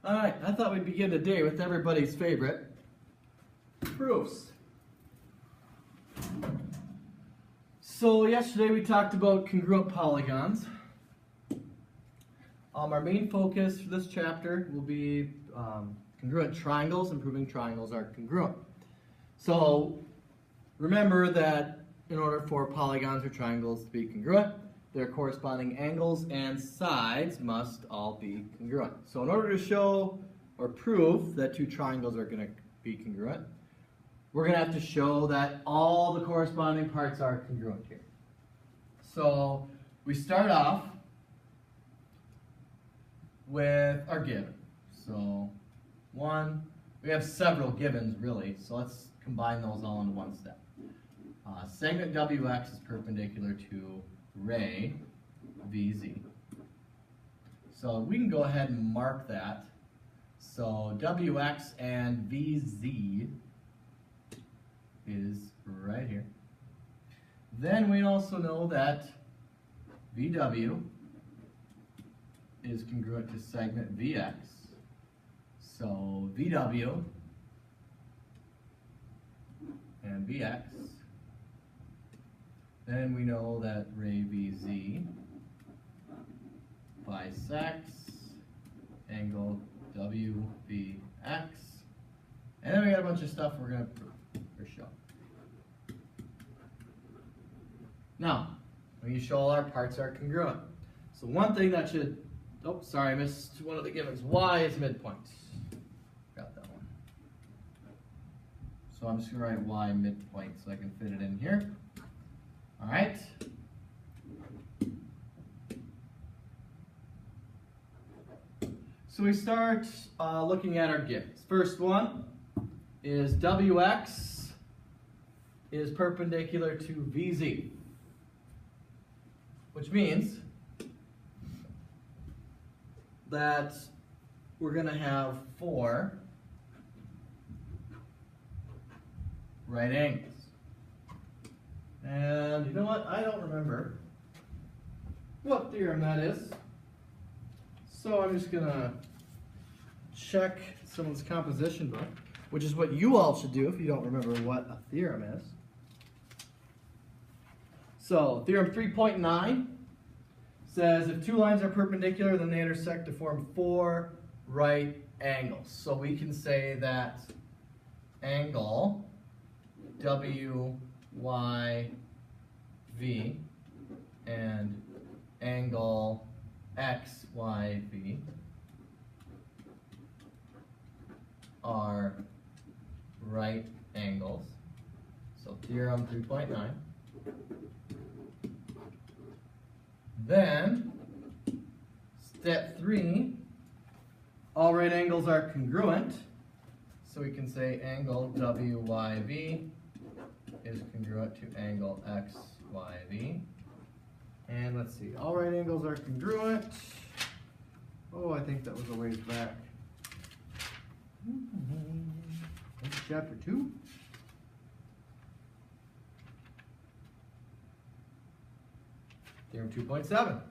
Alright, I thought we'd begin today with everybody's favorite, proofs. So yesterday we talked about congruent polygons. Our main focus for this chapter will be congruent triangles and proving triangles are congruent. So remember that in order for polygons or triangles to be congruent, their corresponding angles and sides must all be congruent. So in order to show or prove that two triangles are going to be congruent, we're going to have to show that all the corresponding parts are congruent here. So we start off with our given. So we have several givens really, so let's combine those all into one step. Segment WX is perpendicular to ray VZ. So we can go ahead and mark that. So WX and VZ is right here. Then we also know that VW is congruent to segment VX. So VW and VX. Then we know that ray VZ bisects angle WVX. And then we got a bunch of stuff we're going to prove or show. Now, when you show all our parts are congruent. So one thing that should, oh, sorry, I missed one of the givens. Y is midpoint. Got that one. So I'm just going to write Y midpoint so I can fit it in here. All right. So we start looking at our givens. First one is WX is perpendicular to VZ, which means that we're going to have 4 right angles. And you know what? I don't remember what theorem that is. So I'm just going to check someone's composition book, which is what you all should do if you don't remember what a theorem is. So theorem 3.9 says if two lines are perpendicular, then they intersect to form 4 right angles. So we can say that angle WYV and angle XYV are right angles. So theorem 3.9. Then step 3, all right angles are congruent. So we can say angle WYV is congruent to angle XYV. And let's see, all right angles are congruent. Oh, I think that was a ways back. Chapter 2. Theorem 2.7.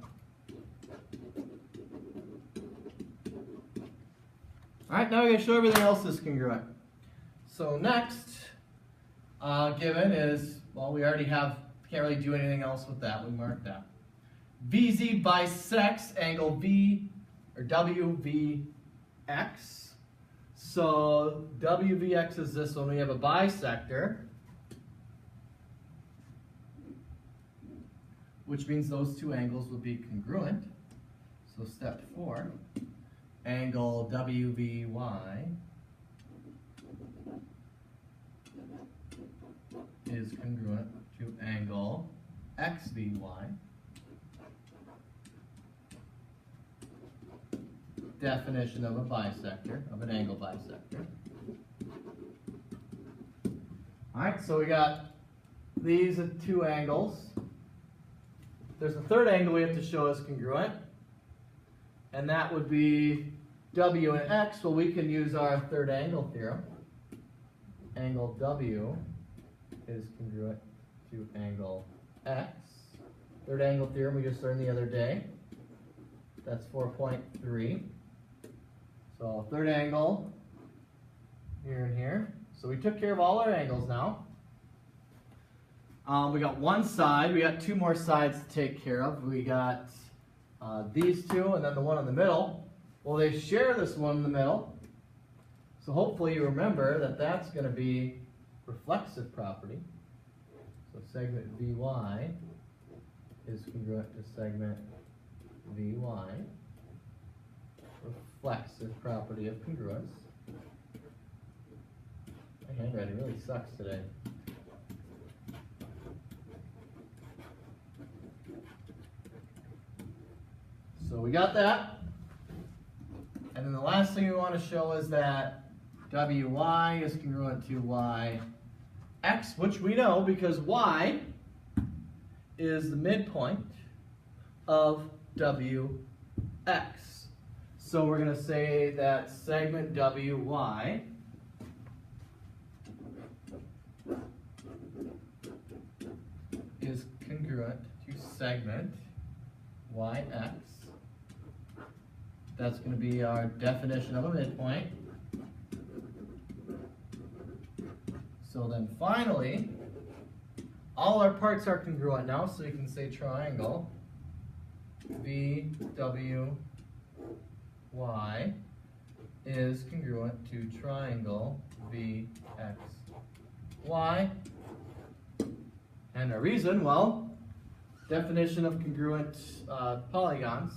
All right, now we're going to show everything else is congruent. So next given is, well, we already have, can't really do anything else with that. We marked that. VZ bisects angle V or WVX. So WVX is this one. We have a bisector, which means those two angles will be congruent. So step 4, angle WVY is congruent to angle XVY. Definition of a bisector, of an angle bisector. All right, so we got these are 2 angles. There's a third angle we have to show is congruent, and that would be W and X. Well, we can use our third angle theorem. Angle W is congruent to angle X. Third angle theorem we just learned the other day. That's 4.3. So third angle here and here. So we took care of all our angles now. We got one side. We got two more sides to take care of. We got these two and then the one in the middle. Well, they share this one in the middle. So hopefully you remember that that's going to be reflexive property. So segment VY is congruent to segment VY. Reflexive property of congruence. My handwriting really sucks today. So we got that. And then the last thing we want to show is that WY is congruent to YX, which we know because Y is the midpoint of WX. So we're going to say that segment WY is congruent to segment YX. That's going to be our definition of a midpoint. So then finally, all our parts are congruent now, so you can say triangle VWY is congruent to triangle VXY. And our reason, well, definition of congruent polygons,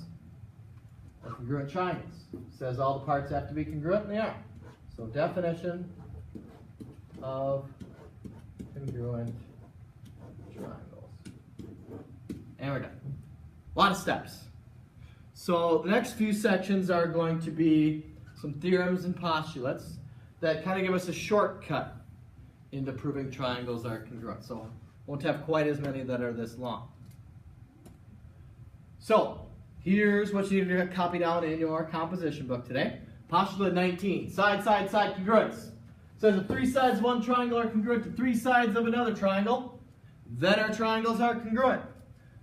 or congruent triangles. Says all the parts have to be congruent, and they are. So definition of congruent triangles. And we're done. A lot of steps. So the next few sections are going to be some theorems and postulates that kind of give us a shortcut into proving triangles are congruent. So won't have quite as many that are this long. So here's what you need to copy down in your composition book today. Postulate 19, side, side, side congruence. Says if three sides of one triangle are congruent to three sides of another triangle, then our triangles are congruent.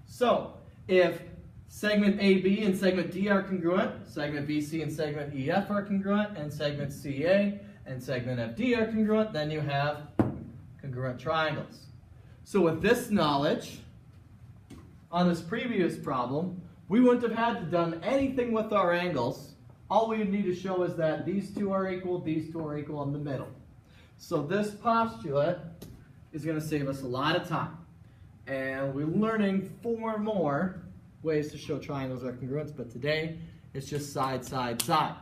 So if segment AB and segment D are congruent, segment BC and segment EF are congruent, and segment CA and segment FD are congruent, then you have congruent triangles. So with this knowledge, on this previous problem, we wouldn't have had to done anything with our angles. All we would need to show is that these two are equal in the middle. So this postulate is going to save us a lot of time. And we're learning 4 more ways to show triangles are congruent, but today it's just side, side, side.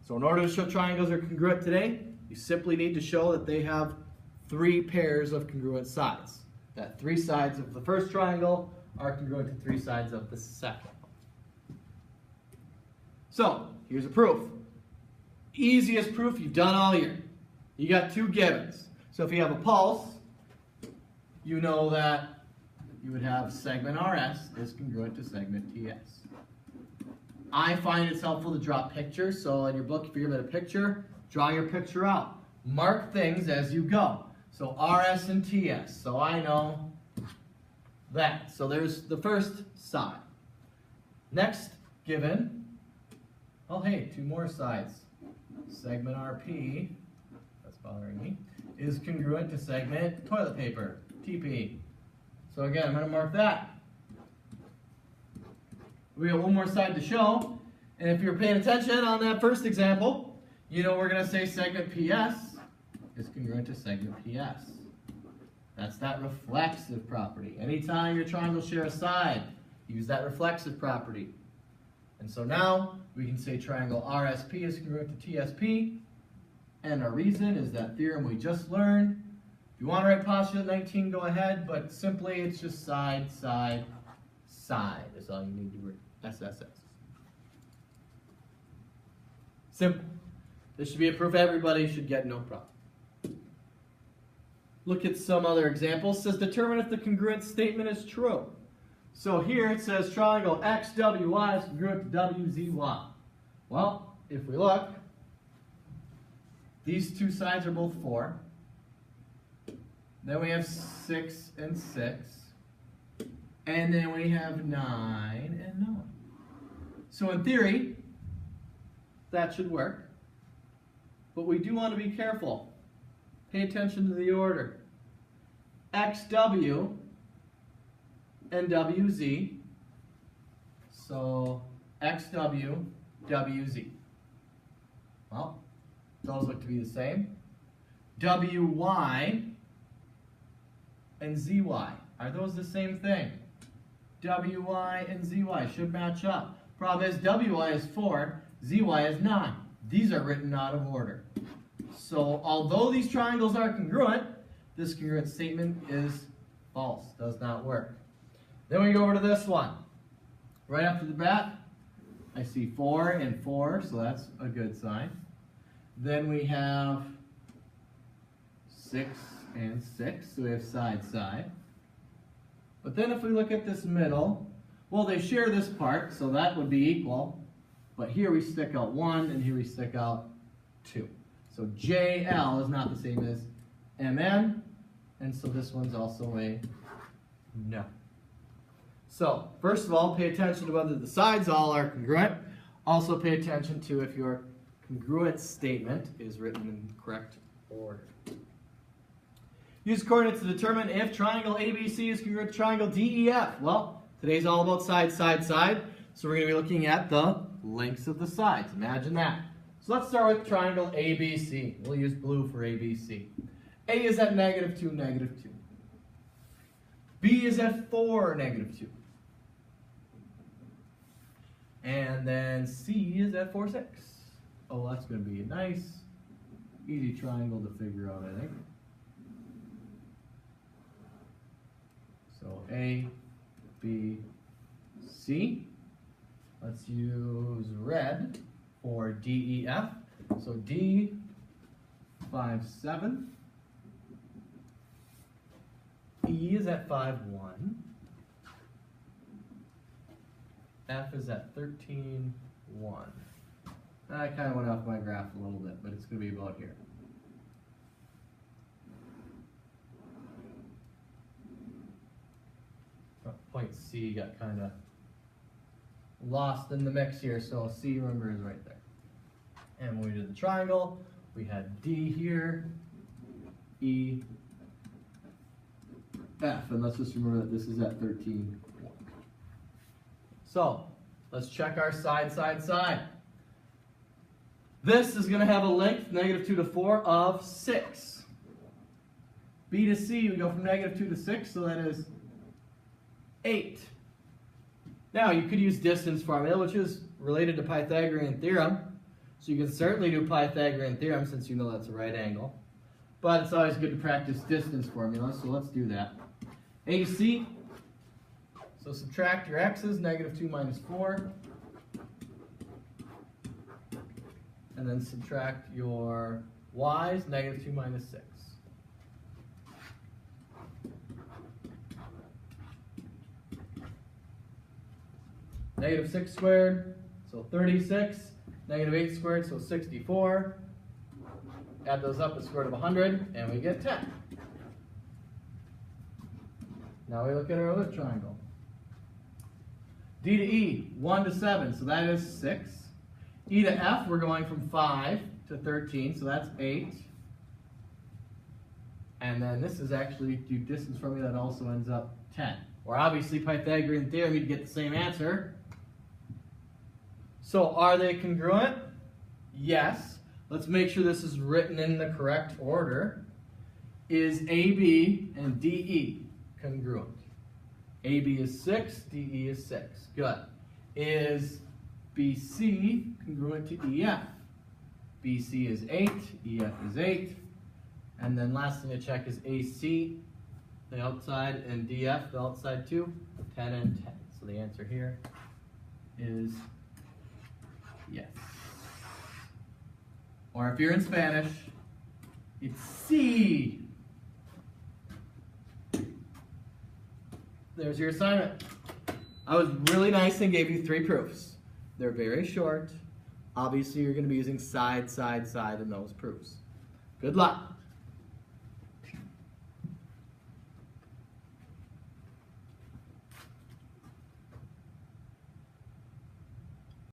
So in order to show triangles are congruent today, you simply need to show that they have 3 pairs of congruent sides. That 3 sides of the first triangle are congruent to 3 sides of the second. So here's a proof. Easiest proof you've done all year. You got 2 givens. So if you have a pulse, you know that you would have segment RS is congruent to segment TS. I find it's helpful to draw pictures, so in your book, if you're given a picture, draw your picture out. Mark things as you go. So RS and TS, so I know that. So there's the first side. Next given, oh hey, 2 more sides. Segment RP, that's bothering me, is congruent to segment toilet paper, TP. So again, I'm going to mark that. We got 1 more side to show, and if you're paying attention on that first example, you know we're going to say segment PS is congruent to segment PS. That's that reflexive property. Anytime your triangles share a side, use that reflexive property. And so now we can say triangle RSP is congruent to TSP, and our reason is that theorem we just learned. If you want to write postulate 19, go ahead, but simply it's just side, side, side is all you need to write. SSS. Simple. This should be a proof everybody should get, no problem. Look at some other examples. It says determine if the congruent statement is true. So here it says triangle XWY is congruent to WZY. Well, if we look, these 2 sides are both 4. Then we have 6 and 6. And then we have 9 and 9. So in theory, that should work. but we do want to be careful. Pay attention to the order. XW and WZ. So XW, WZ. Well, those look to be the same. WY and ZY. Are those the same thing? WY and ZY should match up. Problem is, WY is 4, ZY is 9. These are written out of order. So, although these triangles are congruent, this congruent statement is false, does not work. Then we go over to this one. Right after the bat, I see 4 and 4, so that's a good sign. Then we have 6 and 6, so we have side, side. But then if we look at this middle, well, they share this part, so that would be equal. But here we stick out 1, and here we stick out 2. So JL is not the same as MN, and so this one's also a no. So, first of all, pay attention to whether the sides all are congruent. Also pay attention to if your congruent statement is written in the correct order. Use coordinates to determine if triangle ABC is congruent to triangle DEF. Well, today's all about side, side, side. So we're going to be looking at the lengths of the sides. Imagine that. So let's start with triangle ABC. We'll use blue for ABC. A is at -2, -2. B is at 4, -2. And then C is at 4, 6. Oh, that's going to be a nice, easy triangle to figure out, I think. So A, B, C. Let's use red for DEF. So D, 5, 7. E is at 5, 1. F is at 13, 1. I kind of went off my graph a little bit, but it's going to be about here. Point C got kind of lost in the mix here, so C, remember, is right there. And when we did the triangle, we had D here, E, F, and let's just remember that this is at 13, 1. So, let's check our side, side, side. This is going to have a length, -2 to 4, of 6. B to C, we go from -2 to 6, so that is 8. Now, you could use distance formula, which is related to Pythagorean theorem. So you can certainly do Pythagorean theorem since you know that's a right angle. But it's always good to practice distance formula, so let's do that. AC, so subtract your x's, -2 minus 4. And then subtract your y's, -2 minus 6. -6 squared, so 36. -8 squared, so 64. Add those up, the square root of 100, and we get 10. Now we look at our other triangle. D to E, 1 to 7, so that is 6. E to F, we're going from 5 to 13, so that's 8. And then this is actually, due distance formula, that also ends up 10. Or obviously Pythagorean theorem, you'd get the same answer. So are they congruent? Yes. Let's make sure this is written in the correct order. Is AB and DE congruent? AB is 6, DE is 6. Good. Is BC congruent to EF? BC is 8, EF is 8. And then last thing to check is AC, the outside, and DF, the outside too, 10 and 10. So the answer here is yes. Or if you're in Spanish, it's C. There's your assignment. I was really nice and gave you 3 proofs. They're very short. Obviously, you're going to be using side, side, side in those proofs. Good luck.